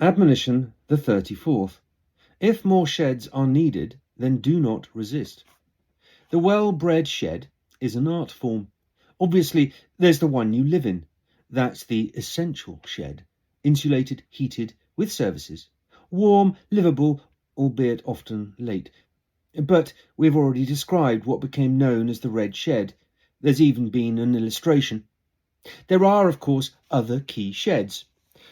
Admonition the 34th. If more sheds are needed, then do not resist. The well-bred shed is an art form. Obviously, there's the one you live in. That's the essential shed. Insulated, heated, with services. Warm, livable, albeit often late. But we've already described what became known as the red shed. There's even been an illustration. There are, of course, other key sheds.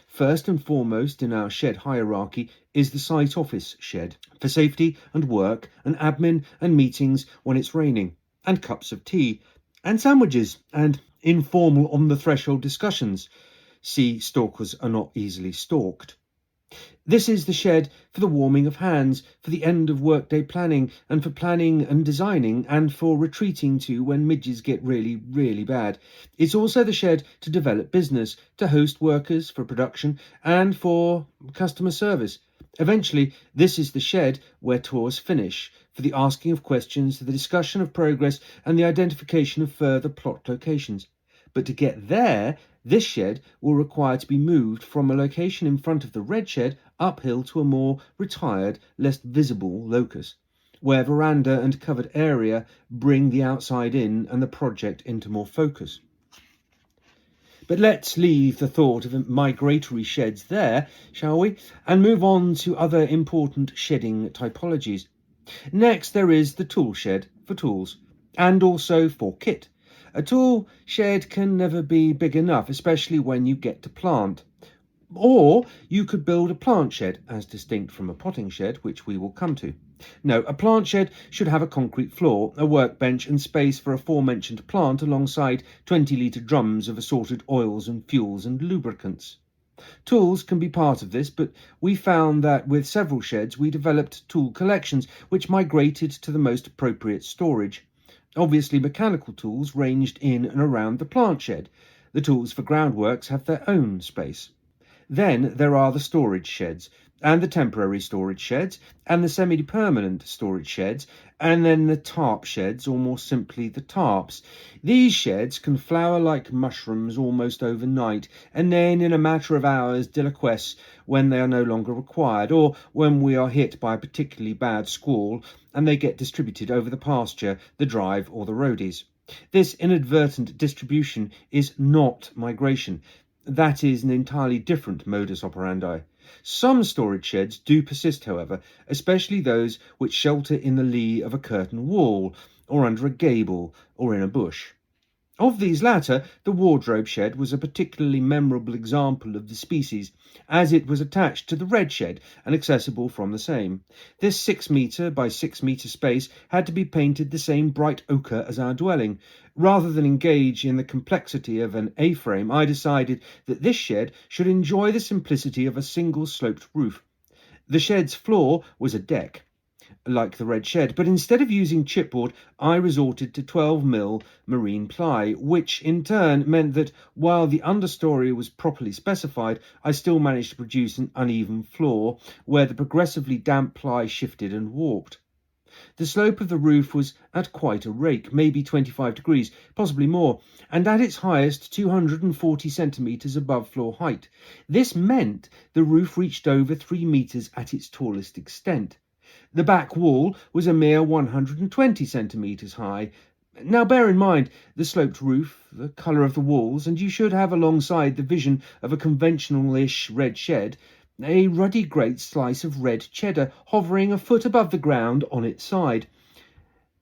First and foremost in our shed hierarchy is the site office shed, for safety and work and admin and meetings when it's raining, and cups of tea, and sandwiches, and informal on-the-threshold discussions. See, stalkers are not easily stalked. This is the shed for the warming of hands, for the end of workday planning, and for planning and designing, and for retreating to when midges get really, really bad. It's also the shed to develop business, to host workers for production, and for customer service. Eventually, this is the shed where tours finish, for the asking of questions, the discussion of progress, and the identification of further plot locations. But to get there, this shed will require to be moved from a location in front of the red shed uphill to a more retired, less visible locus, where veranda and covered area bring the outside in and the project into more focus. But let's leave the thought of migratory sheds there, shall we, and move on to other important shedding typologies. Next, there is the tool shed for tools, and also for kit. A tool shed can never be big enough, especially when you get to plant. Or you could build a plant shed, as distinct from a potting shed, which we will come to. No, a plant shed should have a concrete floor, a workbench and space for aforementioned plant alongside 20-litre drums of assorted oils and fuels and lubricants. Tools can be part of this, but we found that with several sheds we developed tool collections which migrated to the most appropriate storage. Obviously, mechanical tools ranged in and around the plant shed. The tools for groundworks have their own space. Then there are the storage sheds, and the temporary storage sheds, and the semi-permanent storage sheds, and then the tarp sheds, or more simply the tarps. These sheds can flower like mushrooms almost overnight, and then in a matter of hours deliquesce when they are no longer required, or when we are hit by a particularly bad squall, and they get distributed over the pasture, the drive, or the roadies. This inadvertent distribution is not migration. That is an entirely different modus operandi. Some storage sheds do persist, however, especially those which shelter in the lee of a curtain wall, or under a gable, or in a bush. Of these latter, the wardrobe shed was a particularly memorable example of the species, as it was attached to the red shed and accessible from the same. This 6 metre by 6 metre space had to be painted the same bright ochre as our dwelling. Rather than engage in the complexity of an A-frame, I decided that this shed should enjoy the simplicity of a single sloped roof. The shed's floor was a deck, like the red shed, but instead of using chipboard, I resorted to 12mm marine ply, which in turn meant that while the understory was properly specified, I still managed to produce an uneven floor where the progressively damp ply shifted and warped. The slope of the roof was at quite a rake, maybe 25 degrees, possibly more, and at its highest 240 centimetres above floor height. This meant the roof reached over 3 metres at its tallest extent. The back wall was a mere 120 centimetres high. Now bear in mind the sloped roof, the colour of the walls, and you should have alongside the vision of a conventional-ish red shed a ruddy great slice of red cheddar hovering a foot above the ground on its side.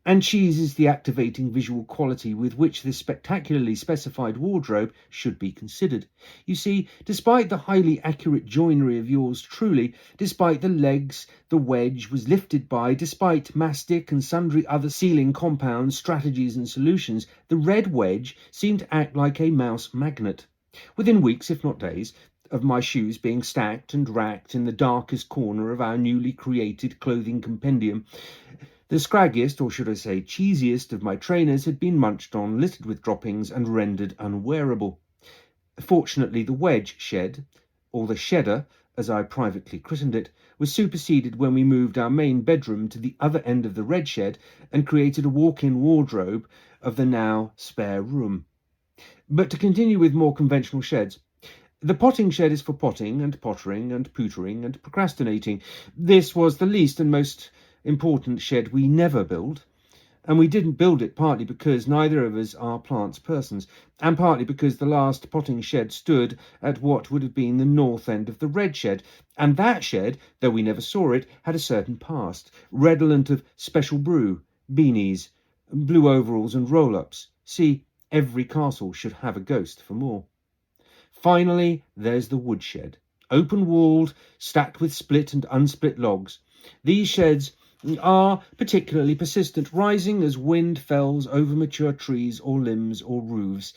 And cheese is the activating visual quality with which this spectacularly specified wardrobe should be considered. You see, despite the highly accurate joinery of yours truly, despite the legs the wedge was lifted by, despite mastic and sundry other ceiling compounds, strategies and solutions, the red wedge seemed to act like a mouse magnet. Within weeks, if not days, of my shoes being stacked and racked in the darkest corner of our newly created clothing compendium, the scraggiest, or should I say cheesiest, of my trainers had been munched on, littered with droppings, and rendered unwearable. Fortunately, the wedge shed, or the shedder, as I privately christened it, was superseded when we moved our main bedroom to the other end of the red shed and created a walk-in wardrobe of the now spare room. But to continue with more conventional sheds, The potting shed is for potting and pottering and pootering and procrastinating. This was the least and most important shed we never built, and we didn't build it partly because neither of us are plants persons, and partly because the last potting shed stood at what would have been the north end of the red shed, and that shed, though we never saw it, had a certain past, redolent of special brew, beanies, blue overalls and roll-ups. See, every castle should have a ghost for more. Finally, there's the woodshed, open-walled, stacked with split and unsplit logs. These sheds are particularly persistent, rising as wind fells over mature trees or limbs or roofs,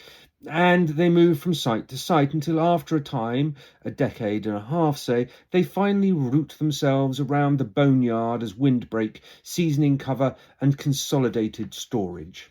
and they move from site to site until after a time, a decade and a half say, they finally root themselves around the boneyard as windbreak, seasoning cover and consolidated storage.